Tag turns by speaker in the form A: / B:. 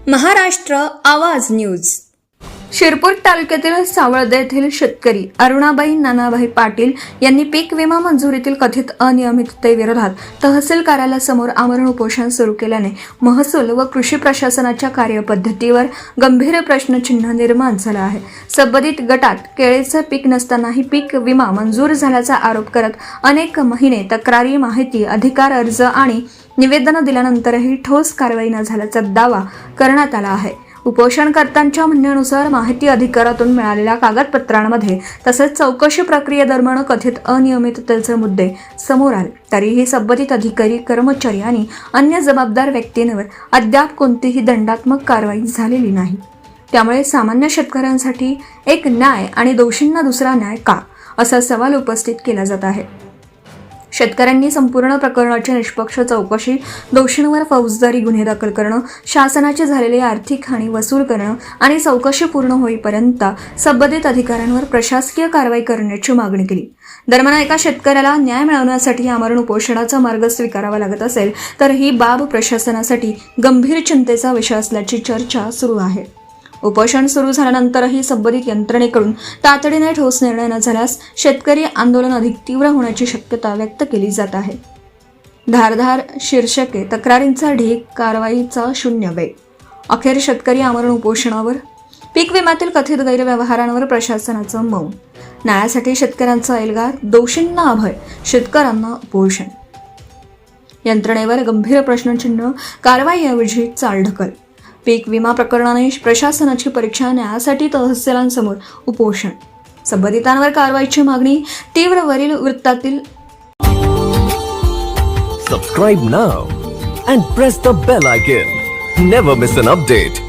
A: महाराष्ट्र आवाज न्यूज.
B: शिरपूर तालुक्यातील सावळदे येथील शेतकरी अरुणाबाई नानाभाई पाटील यांनी पीक विमा मंजुरीतील कथित अनियमिततेविरोधात तहसील कार्यालयासमोर आमरण उपोषण सुरू केल्याने महसूल व कृषी प्रशासनाच्या कार्यपद्धतीवर गंभीर प्रश्नचिन्ह निर्माण झाला आहे. संबंधित गटात केळीचे पीक नसतानाही पीक विमा मंजूर झाल्याचा आरोप करत अनेक महिने तक्रारी, माहिती, अधिकार अर्ज आणि निवेदन दिल्यानंतरही ठोस कारवाई न झाल्याचा दावा करण्यात आला आहे. उपोषणकर्त्यांच्या म्हणण्यानुसार माहिती अधिकारातून मिळालेल्या कागदपत्रांमध्ये तसेच चौकशी प्रक्रियेदरम्यान कथित अनियमिततेचे मुद्दे समोर आले तरीही संबंधित अधिकारी, कर्मचारी आणि अन्य जबाबदार व्यक्तींवर अद्याप कोणतीही दंडात्मक कारवाई झालेली नाही. त्यामुळे सामान्य शेतकऱ्यांसाठी एक न्याय आणि दोषींना दुसरा न्याय का, असा सवाल उपस्थित केला जात आहे. शेतकऱ्यांनी संपूर्ण प्रकरणाची निष्पक्ष चौकशी, दोषींवर फौजदारी गुन्हे दाखल करणं, शासनाची झालेली आर्थिक हानी वसूल करणं आणि चौकशी पूर्ण होईपर्यंत संबंधित अधिकाऱ्यांवर प्रशासकीय कारवाई करण्याची मागणी केली. दरम्यान एका शेतकऱ्याला न्याय मिळवण्यासाठी आमरण उपोषणाचा मार्ग स्वीकारावा लागत असेल तर ही बाब प्रशासनासाठी गंभीर चिंतेचा विषय असल्याची चर्चा सुरू आहे. उपोषण सुरू झाल्यानंतरही संबंधित यंत्रणेकडून तातडीने ठोस निर्णय न झाल्यास शेतकरी आंदोलन अधिक तीव्र होण्याची शक्यता व्यक्त केली जात आहे. धारदार शीर्षके, तक्रारींचा ढीग, कारवाईचा शून्य वेग. अखेर शेतकरी आमरण उपोषणावर. पीक विम्यातील कथित गैरव्यवहारांवर प्रशासनाचं मौन. न्यायासाठी शेतकऱ्यांचा एल्गार, दोषींना अभय, शेतकऱ्यांना उपोषण. यंत्रणेवर गंभीर प्रश्नचिन्ह, कारवाईऐवजी चालढकल. पीक विमा प्रकरणाने प्रशासनाची परीक्षा, न्यायासाठी तहसीलांसमोर उपोषण. संबंधितांवर कारवाईची मागणी तीव्र. वरील वृत्तातील
C: Subscribe now and press the bell icon. Never miss an update.